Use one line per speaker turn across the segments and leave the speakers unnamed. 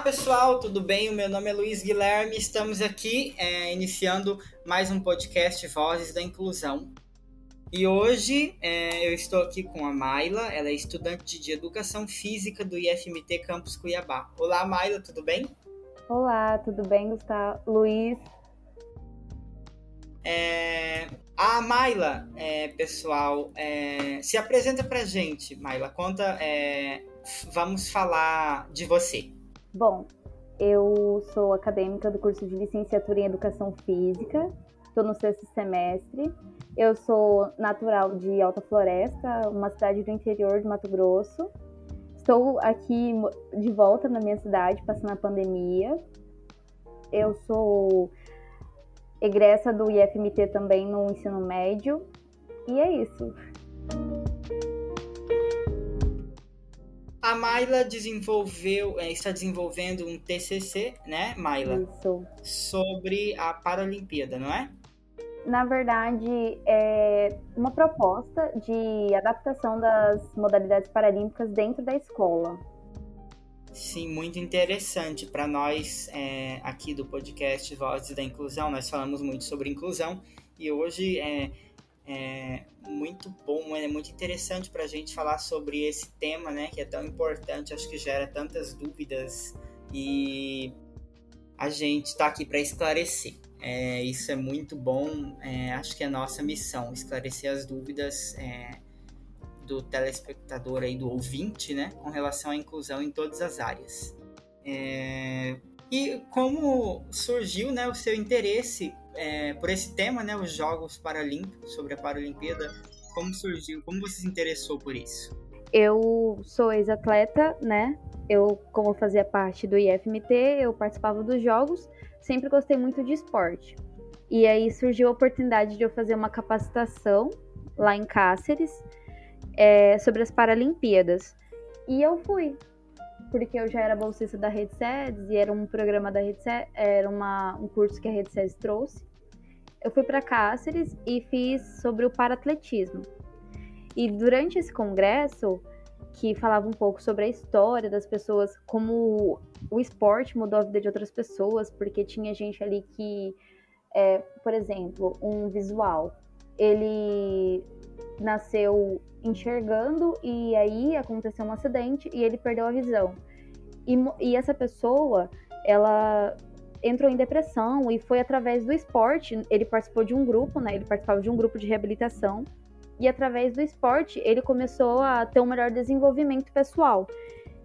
Pessoal, tudo bem? O meu nome é Luiz Guilherme. Estamos aqui iniciando mais um podcast Vozes da Inclusão. E hoje eu estou aqui com a Mayla, ela é estudante de Educação Física do IFMT Campus Cuiabá. Olá, Mayla, tudo bem?
Olá, tudo bem, Gustavo? Luiz?
A Mayla, pessoal, se apresenta pra gente, Mayla, conta, vamos falar de você.
Bom, eu sou acadêmica do curso de Licenciatura em Educação Física, estou no 6º semestre. Eu sou natural de Alta Floresta, uma cidade do interior de Mato Grosso. Estou aqui de volta na minha cidade, passando a pandemia. Eu sou egressa do IFMT também no ensino médio. E é isso.
A Mayla está desenvolvendo um TCC, né, Mayla?
Isso.
Sobre a Paralimpíada, não é?
Na verdade, é uma proposta de adaptação das modalidades paralímpicas dentro da escola.
Sim, muito interessante para nós aqui do podcast Vozes da Inclusão. Nós falamos muito sobre inclusão e hoje é muito bom, é muito interessante para a gente falar sobre esse tema, né, que é tão importante, acho que gera tantas dúvidas e a gente está aqui para esclarecer. Isso é muito bom, acho que é a nossa missão, esclarecer as dúvidas do telespectador aí, do ouvinte, né, com relação à inclusão em todas as áreas. E como surgiu, né, o seu interesse por esse tema, né, os Jogos Paralímpicos, sobre a Paralimpíada, como surgiu, como você se interessou por isso?
Eu sou ex-atleta, né? Como fazia parte do IFMT, eu participava dos jogos, sempre gostei muito de esporte. E aí surgiu a oportunidade de eu fazer uma capacitação lá em Cáceres sobre as Paralimpíadas. E eu fui, porque eu já era bolsista da Rede SEDES e era um programa da Rede SEDES, era um curso que a Rede SEDES trouxe. Eu fui para Cáceres e fiz sobre o paratletismo. E durante esse congresso, que falava um pouco sobre a história das pessoas, como o esporte mudou a vida de outras pessoas, porque tinha gente ali que, por exemplo, um visual, ele nasceu enxergando e aí aconteceu um acidente e ele perdeu a visão. E essa pessoa, ela entrou em depressão e foi através do esporte, ele participou de um grupo, né? Ele participava de um grupo de reabilitação. E através do esporte, ele começou a ter um melhor desenvolvimento pessoal.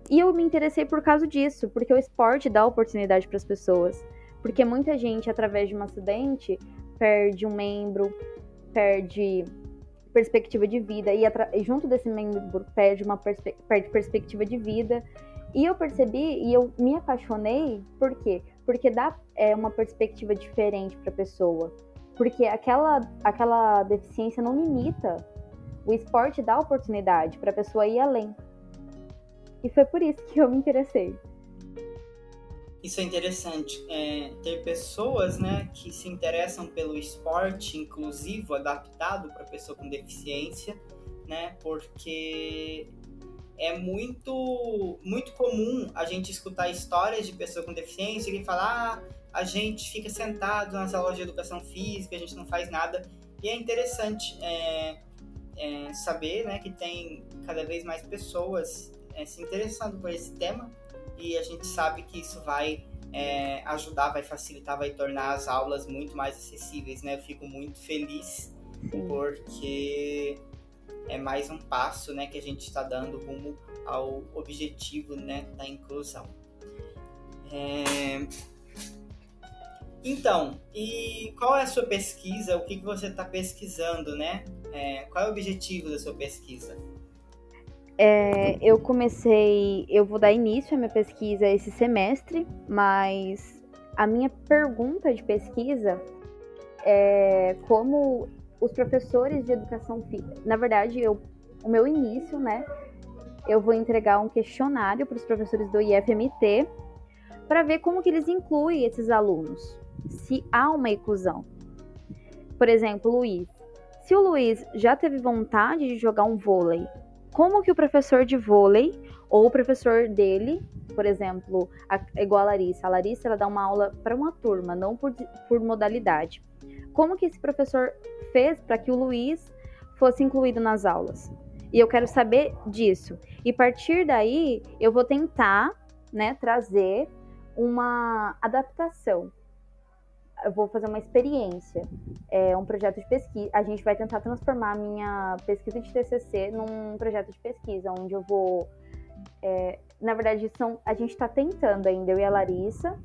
E eu me interessei por causa disso, porque o esporte dá oportunidade para as pessoas. Porque muita gente, através de um acidente, perde um membro, perde perspectiva de vida, e junto desse membro perde perspectiva de vida. E eu percebi, e eu me apaixonei, por quê? Porque dá uma perspectiva diferente para a pessoa. Porque aquela deficiência não limita. O esporte dá oportunidade para a pessoa ir além. E foi por isso que eu me interessei.
Isso é interessante. Ter pessoas, né, que se interessam pelo esporte inclusivo, adaptado para pessoa com deficiência, né, porque é muito, muito comum a gente escutar histórias de pessoa com deficiência que falar a gente fica sentado nas aulas de educação física, a gente não faz nada. E é interessante saber, né, que tem cada vez mais pessoas se interessando por esse tema e a gente sabe que isso vai ajudar, vai facilitar, vai tornar as aulas muito mais acessíveis, né? Eu fico muito feliz porque é mais um passo, né, que a gente está dando rumo ao objetivo, né, da inclusão. Então, e qual é a sua pesquisa? O que você está pesquisando, né? Qual é o objetivo da sua pesquisa?
Eu vou dar início à minha pesquisa esse semestre, mas a minha pergunta de pesquisa é como os professores de educação física, na verdade, o meu início, né, eu vou entregar um questionário para os professores do IFMT para ver como que eles incluem esses alunos, se há uma inclusão. Por exemplo, Luiz. Se o Luiz já teve vontade de jogar um vôlei, como que o professor de vôlei ou o professor dele, por exemplo, igual a Larissa ela dá uma aula para uma turma, não por modalidade. Como que esse professor fez para que o Luiz fosse incluído nas aulas? E eu quero saber disso. E a partir daí, eu vou tentar, né, trazer uma adaptação. Eu vou fazer uma experiência, um projeto de pesquisa. A gente vai tentar transformar a minha pesquisa de TCC num projeto de pesquisa, onde eu vou... na verdade, a gente está tentando ainda, eu e a Larissa,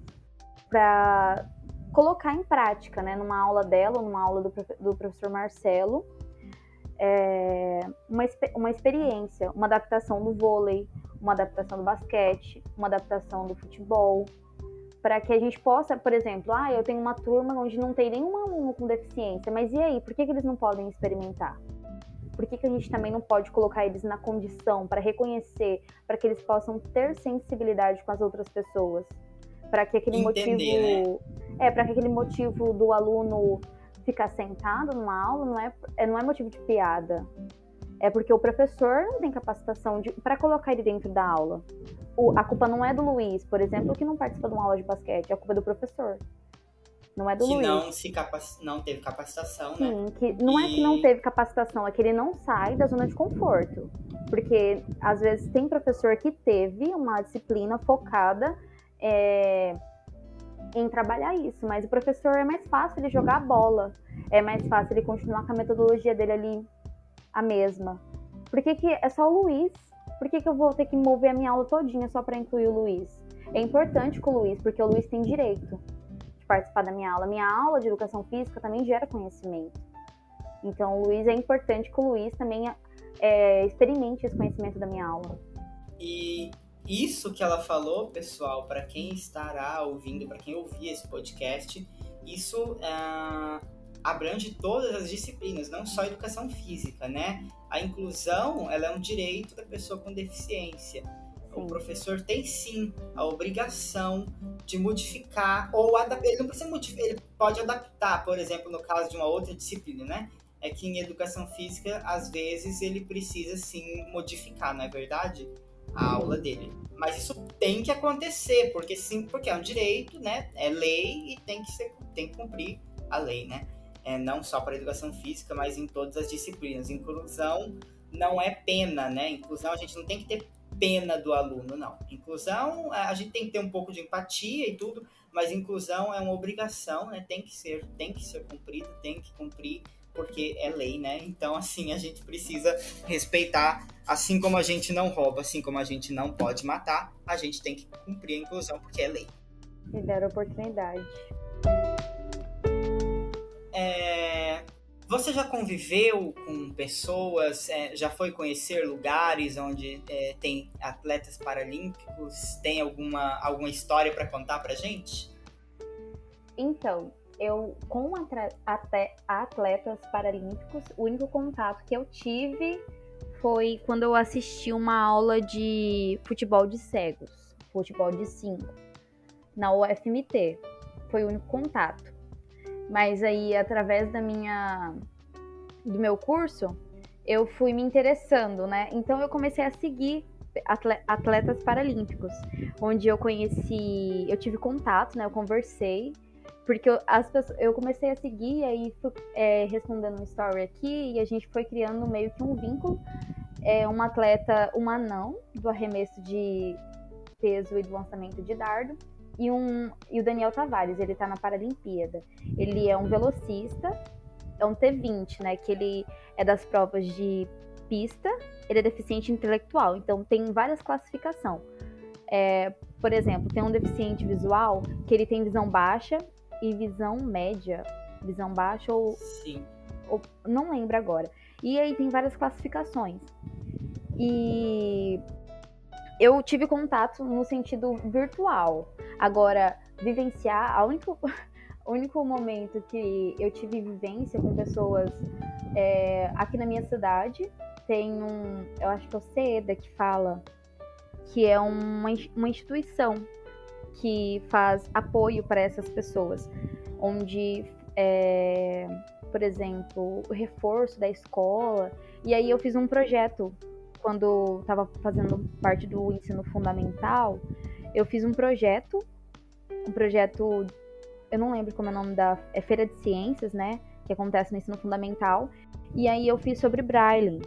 para colocar em prática, né, numa aula dela, numa aula do professor Marcelo, uma experiência, uma adaptação do vôlei, uma adaptação do basquete, uma adaptação do futebol, para que a gente possa, por exemplo, eu tenho uma turma onde não tem nenhum aluno com deficiência, mas e aí, por que eles não podem experimentar? Por que a gente também não pode colocar eles na condição para reconhecer, para que eles possam ter sensibilidade com as outras pessoas? Para que aquele motivo... para que aquele motivo do aluno ficar sentado numa aula não é motivo de piada. É porque o professor não tem capacitação para colocar ele dentro da aula. A culpa não é do Luiz, por exemplo, que não participa de uma aula de basquete. A culpa é do professor. Não é do Luiz.
Que não teve capacitação,
Sim,
né?
Não é que não teve capacitação, é que ele não sai da zona de conforto. Porque, às vezes, tem professor que teve uma disciplina focada em trabalhar isso, mas o professor é mais fácil ele jogar a bola, é mais fácil ele continuar com a metodologia dele ali a mesma. Por que é só o Luiz? Por que eu vou ter que mover a minha aula todinha só para incluir o Luiz? É importante com o Luiz, porque o Luiz tem direito de participar da minha aula. Minha aula de educação física também gera conhecimento. Então, o Luiz é importante que o Luiz também experimente esse conhecimento da minha aula.
E isso que ela falou, pessoal, para quem estará ouvindo, para quem ouvir esse podcast, isso abrange todas as disciplinas, não só a educação física, né? A inclusão, ela é um direito da pessoa com deficiência. Sim. O professor tem sim a obrigação de modificar ou adaptar. Ele não precisa modificar, ele pode adaptar, por exemplo, no caso de uma outra disciplina, né? É que em educação física, às vezes, ele precisa sim modificar, não é verdade? A aula dele. Mas isso tem que acontecer, porque é um direito, né? É lei e tem que cumprir a lei, né? Não só para a educação física, mas em todas as disciplinas. Inclusão não é pena, né? Inclusão, a gente não tem que ter pena do aluno, não. Inclusão, a gente tem que ter um pouco de empatia e tudo, mas inclusão é uma obrigação, né? Tem que ser cumprida, tem que cumprir, porque é lei, né? Então, assim, a gente precisa respeitar, assim como a gente não rouba, assim como a gente não pode matar, a gente tem que cumprir a inclusão, porque é lei.
E dar oportunidade.
Você já conviveu com pessoas, já foi conhecer lugares onde tem atletas paralímpicos? Tem alguma história para contar pra gente?
Então, eu com atletas paralímpicos, o único contato que eu tive foi quando eu assisti uma aula de futebol de cegos, futebol de 5, na UFMT. Foi o único contato. Mas aí, através do meu curso, eu fui me interessando, né? Então, eu comecei a seguir atletas paralímpicos, onde eu tive contato, né? Eu conversei, porque eu comecei a seguir, aí fui respondendo um story aqui, e a gente foi criando meio que um vínculo. Um atleta, um anão, do arremesso de peso e do lançamento de dardo, e o Daniel Tavares, ele tá na Paralimpíada. Ele é um velocista, é um T20, né, que ele é das provas de pista, ele é deficiente intelectual, então tem várias classificações. Por exemplo, tem um deficiente visual que ele tem visão baixa e visão média, visão baixa ou...
Sim.
Ou não lembro agora. E aí tem várias classificações. E eu tive contato no sentido virtual. Agora, vivenciar, o único momento que eu tive vivência com pessoas aqui na minha cidade, tem eu acho que é o CEDA que fala, que é uma instituição que faz apoio para essas pessoas, onde, por exemplo, o reforço da escola. E aí eu fiz um projeto quando estava fazendo parte do ensino fundamental, eu fiz um projeto, eu não lembro como é o nome é Feira de Ciências, né, que acontece no ensino fundamental, e aí eu fiz sobre Braille.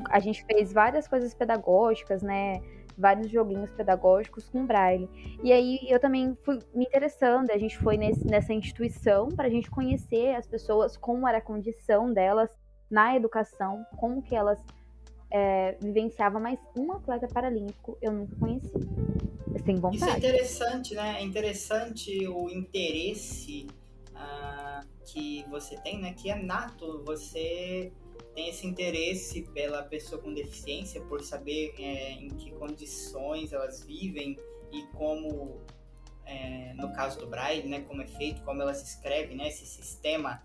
A gente fez várias coisas pedagógicas, né, vários joguinhos pedagógicos com Braille. E aí eu também fui me interessando, a gente foi nessa instituição para a gente conhecer as pessoas, como era a condição delas na educação, como que elas vivenciavam, mas um atleta paralímpico eu nunca conheci. Eu tenho vontade.
Isso é interessante, né? É interessante o interesse que você tem, né? Que é nato, você tem esse interesse pela pessoa com deficiência, por saber em que condições elas vivem e como, no caso do Braille, né? Como é feito, como elas escrevem, né? Esse sistema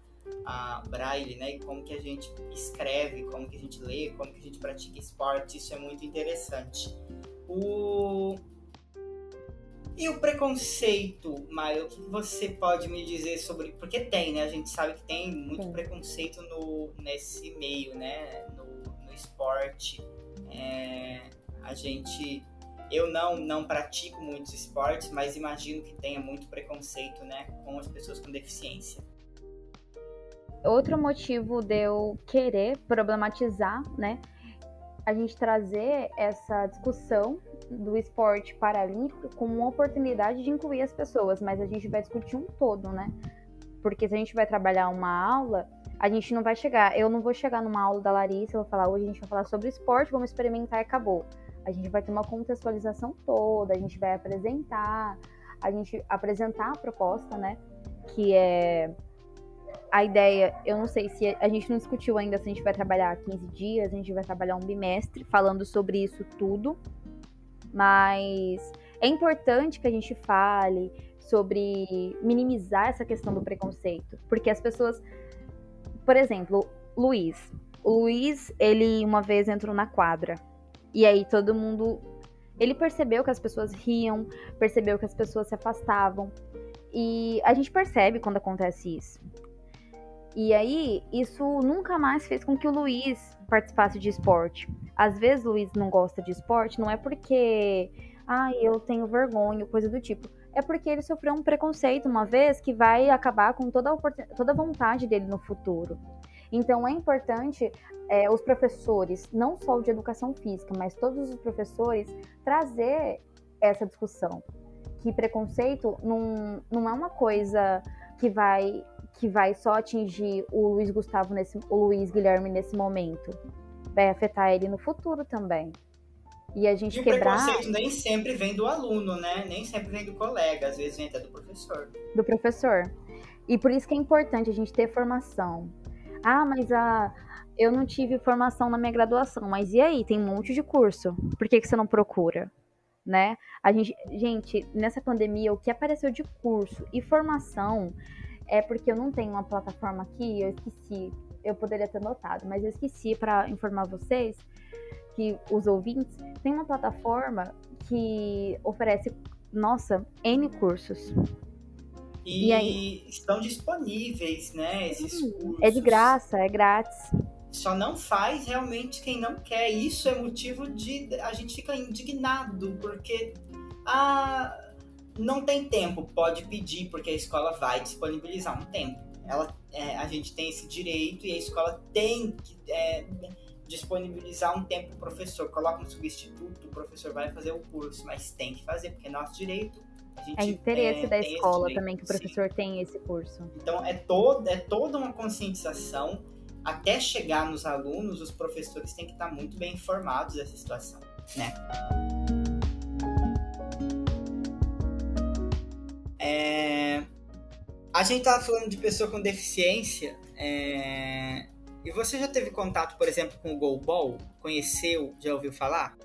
Braille, né? E como que a gente escreve, como que a gente lê, como que a gente pratica esporte, isso é muito interessante. E o preconceito, Maio, o que você pode me dizer sobre... Porque tem, né? A gente sabe que tem muito preconceito nesse meio, né? No esporte. Eu não pratico muitos esportes, mas imagino que tenha muito preconceito, né? Com as pessoas com deficiência.
Outro motivo de eu querer problematizar, né? A gente trazer essa discussão do esporte paralímpico como uma oportunidade de incluir as pessoas, mas a gente vai discutir um todo, né? Porque se a gente vai trabalhar uma aula, a gente não vai chegar, eu não vou chegar numa aula da Larissa, eu vou falar, hoje a gente vai falar sobre esporte, vamos experimentar e acabou. A gente vai ter uma contextualização toda, a gente vai apresentar a proposta, né? Que é a ideia, eu não sei se a gente não discutiu ainda se a gente vai trabalhar 15 dias, a gente vai trabalhar um bimestre falando sobre isso tudo, mas é importante que a gente fale sobre minimizar essa questão do preconceito, porque as pessoas, por exemplo, o Luiz, ele uma vez entrou na quadra, e aí todo mundo, ele percebeu que as pessoas riam, percebeu que as pessoas se afastavam, e a gente percebe quando acontece isso. E aí, isso nunca mais fez com que o Luiz participasse de esporte. Às vezes o Luiz não gosta de esporte, não é porque eu tenho vergonha, coisa do tipo. É porque ele sofreu um preconceito uma vez que vai acabar com toda a vontade dele no futuro. Então é importante os professores, não só o de educação física, mas todos os professores, trazer essa discussão. Que preconceito não é uma coisa que vai só atingir o Luiz Guilherme nesse momento. Vai afetar ele no futuro também. E a gente quebrar...
o preconceito nem sempre vem do aluno, né? Nem sempre vem do colega, às vezes vem até do professor.
Do professor. E por isso que é importante a gente ter formação. Mas eu não tive formação na minha graduação. Mas e aí? Tem um monte de curso. Por que você não procura? Né? Gente, nessa pandemia, o que apareceu de curso e formação é porque eu não tenho uma plataforma aqui, eu esqueci, eu poderia ter notado, mas eu esqueci para informar vocês, que os ouvintes, tem uma plataforma que oferece, N cursos.
E aí, estão disponíveis, né, esses cursos.
É de graça, é grátis.
Só não faz realmente quem não quer. Isso é motivo de... A gente fica indignado, porque não tem tempo, pode pedir, porque a escola vai disponibilizar um tempo. A gente tem esse direito e a escola tem que disponibilizar um tempo para o professor. Coloca um substituto, o professor vai fazer o curso, mas tem que fazer, porque é nosso direito.
É interesse da escola também que o professor tenha esse curso.
Então é toda uma conscientização. Até chegar nos alunos, os professores têm que estar muito bem informados dessa situação, né? A gente estava falando de pessoa com deficiência, e você já teve contato, por exemplo, com o Goalball? Conheceu? Já ouviu falar?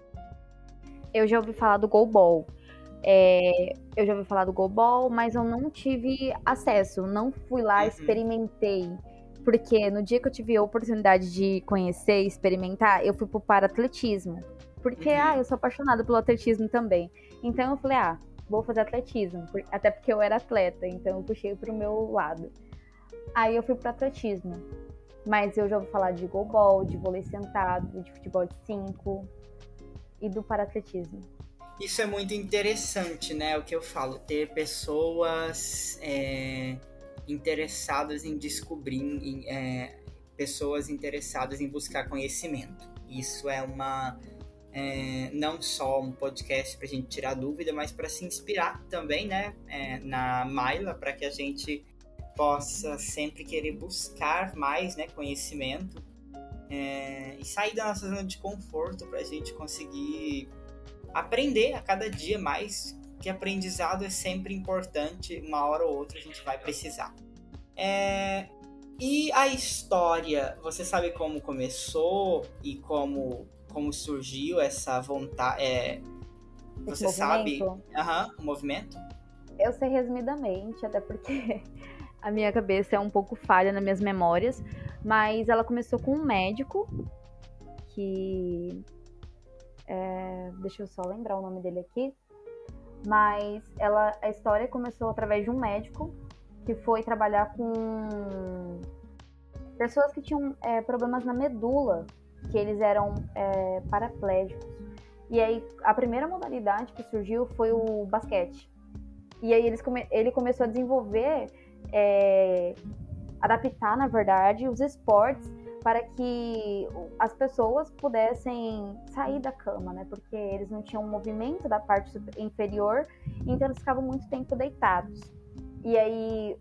Eu já ouvi falar do Goalball. Eu já ouvi falar do Goalball, mas eu não tive acesso, não fui lá, experimentei. Porque no dia que eu tive a oportunidade de conhecer e experimentar, eu fui pro para-atletismo. Porque, eu sou apaixonada pelo atletismo também. Então eu falei, vou fazer atletismo. Até porque eu era atleta, então eu puxei pro meu lado. Aí eu fui pro atletismo. Mas eu já ouvi falar de goalball, de vôlei sentado, de futebol de 5 e do paratletismo.
Isso é muito interessante, né? O que eu falo, ter pessoas interessadas em descobrir, pessoas interessadas em buscar conhecimento. Isso é não só um podcast para a gente tirar dúvida, mas para se inspirar também, né? Na Mayla, para que a gente possa sempre querer buscar mais, né, conhecimento e sair da nossa zona de conforto para a gente conseguir aprender a cada dia mais, que aprendizado é sempre importante, uma hora ou outra a gente vai precisar. E a história, você sabe como começou e como surgiu essa vontade? Você sabe o movimento?
Eu sei resumidamente, até porque a minha cabeça é um pouco falha nas minhas memórias, mas ela começou com um médico que... deixa eu só lembrar o nome dele aqui. Mas a história começou através de um médico que foi trabalhar com pessoas que tinham problemas na medula, que eles eram paraplégicos. E aí a primeira modalidade que surgiu foi o basquete. E aí ele começou a desenvolver, adaptar, na verdade, os esportes para que as pessoas pudessem sair da cama, né? Porque eles não tinham movimento da parte inferior, então eles ficavam muito tempo deitados. E aí,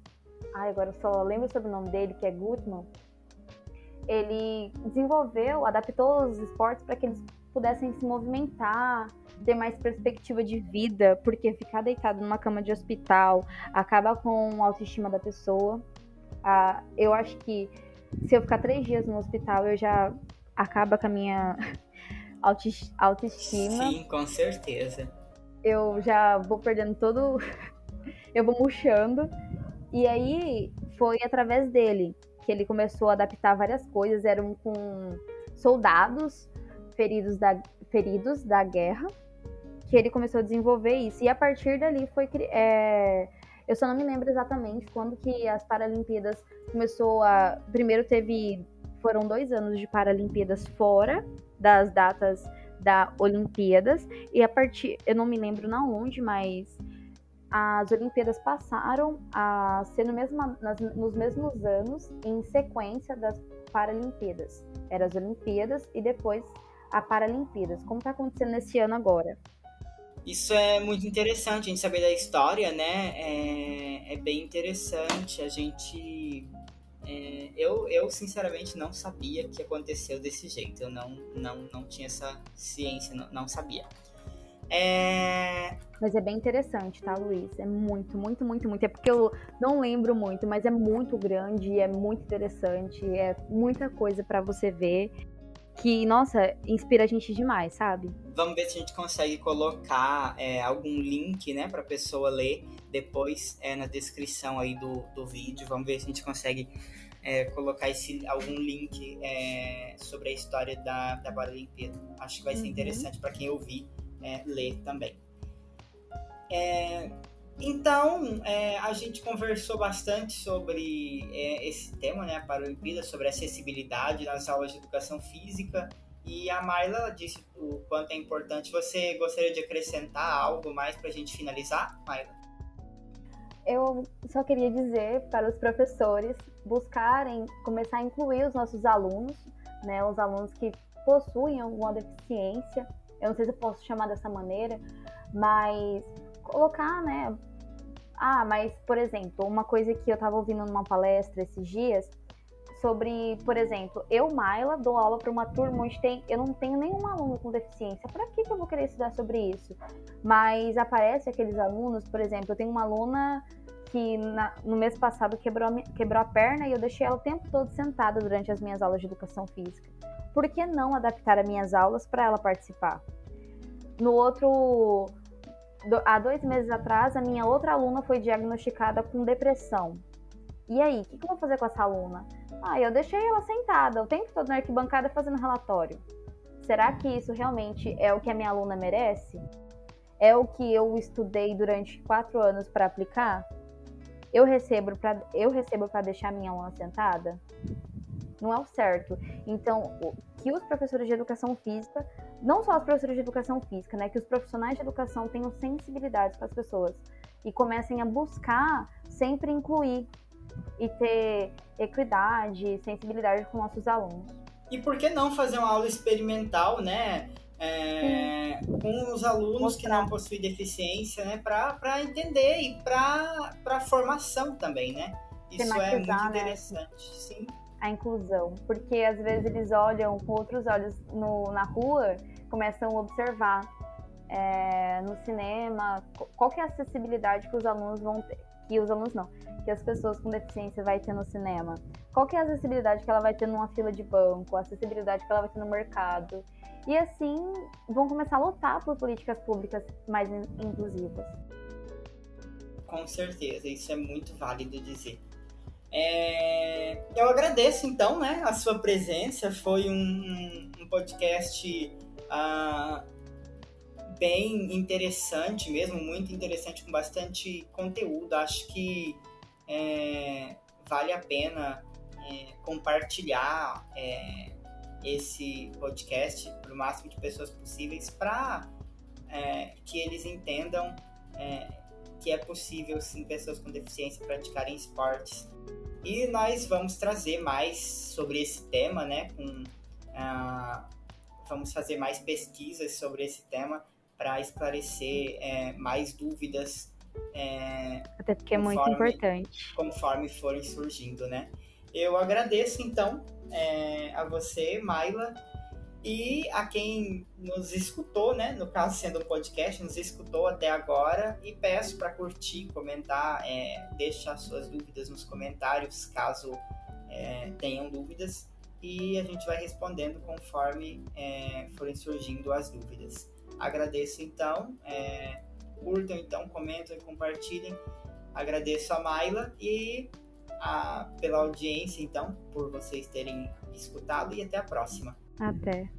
agora eu só lembro o sobrenome dele, que é Gutmann. Ele adaptou os esportes para que eles pudessem se movimentar, ter mais perspectiva de vida, porque ficar deitado numa cama de hospital acaba com a autoestima da pessoa. Eu acho que se eu ficar 3 dias no hospital, eu já acaba com a minha autoestima.
Sim, com certeza.
Eu já vou perdendo todo... eu vou murchando. E aí, foi através dele que ele começou a adaptar várias coisas. Eram com soldados feridos da guerra, que ele começou a desenvolver isso. E a partir dali eu só não me lembro exatamente quando que as Paralimpíadas começou a... Primeiro foram 2 anos de Paralimpíadas fora das datas da Olimpíadas, e eu não me lembro na onde, mas as Olimpíadas passaram a ser nos mesmos anos, em sequência das Paralimpíadas. Eram as Olimpíadas e depois a Paralimpíadas, como está acontecendo nesse ano agora.
Isso é muito interessante, a gente saber da história, né? É bem interessante. A gente... eu sinceramente não sabia que aconteceu desse jeito. Eu não tinha essa ciência, não sabia.
Mas é bem interessante, tá, Luiz? É muito, muito, muito, muito. É porque eu não lembro muito, mas é muito grande, é muito interessante, é muita coisa pra você ver. Que, nossa, inspira a gente demais, sabe?
Vamos ver se a gente consegue colocar algum link, né, para a pessoa ler depois na descrição aí do vídeo. Vamos ver se a gente consegue colocar algum link sobre a história da Paralimpíada. Acho que vai ser interessante para quem ouvir ler também. Então, a gente conversou bastante sobre esse tema, né, a Paralimpíada, sobre acessibilidade nas aulas de educação física, e a Mayla disse o quanto é importante. Você gostaria de acrescentar algo mais para a gente finalizar, Mayla?
Eu só queria dizer para os professores buscarem começar a incluir os nossos alunos, né, os alunos que possuem alguma deficiência. Eu não sei se eu posso chamar dessa maneira, mas colocar, né? Mas, por exemplo, uma coisa que eu estava ouvindo numa palestra esses dias sobre, por exemplo, eu, Mayla, dou aula para uma turma onde eu não tenho nenhum aluno com deficiência. Para que eu vou querer estudar sobre isso? Mas aparece aqueles alunos, por exemplo, eu tenho uma aluna que no mês passado quebrou a perna e eu deixei ela o tempo todo sentada durante as minhas aulas de educação física. Por que não adaptar as minhas aulas para ela participar? Há 2 meses atrás, a minha outra aluna foi diagnosticada com depressão. E aí, o que eu vou fazer com essa aluna? Eu deixei ela sentada o tempo todo na arquibancada fazendo relatório. Será que isso realmente é o que a minha aluna merece? É o que eu estudei durante 4 anos para aplicar? Eu recebo para deixar minha aluna sentada? não é o certo. Então, que os professores de educação física, não só os professores de educação física, né, que os profissionais de educação tenham sensibilidade com as pessoas e comecem a buscar sempre incluir e ter equidade, sensibilidade com nossos alunos.
E por que não fazer uma aula experimental, né? Com os alunos que não possuem deficiência, né? Para entender e para formação também, né? Isso é muito interessante, né? Sim.
A inclusão, porque às vezes eles olham com outros olhos na rua, começam a observar no cinema qual que é a acessibilidade que os alunos vão ter, que as pessoas com deficiência vai ter no cinema, qual que é a acessibilidade que ela vai ter numa fila de banco, a acessibilidade que ela vai ter no mercado, e assim vão começar a lutar por políticas públicas mais inclusivas.
Com certeza, isso é muito válido dizer. Eu agradeço então, né, a sua presença, foi um podcast bem interessante mesmo, muito interessante, com bastante conteúdo. Acho que vale a pena compartilhar esse podcast para o máximo de pessoas possíveis, para que eles entendam que é possível sim pessoas com deficiência praticarem esportes. E nós vamos trazer mais sobre esse tema, né? Vamos fazer mais pesquisas sobre esse tema para esclarecer mais dúvidas.
Até porque é muito importante.
Conforme forem surgindo, né? Eu agradeço, então, a você, Mayla, e a quem nos escutou, né? No caso, sendo um podcast, nos escutou até agora, e peço para curtir, comentar, deixar suas dúvidas nos comentários, caso tenham dúvidas, e a gente vai respondendo conforme forem surgindo as dúvidas. Agradeço, então, curtam, então, comentem e compartilhem. Agradeço a Mayla e pela audiência, então, por vocês terem escutado, e até a próxima.
Até.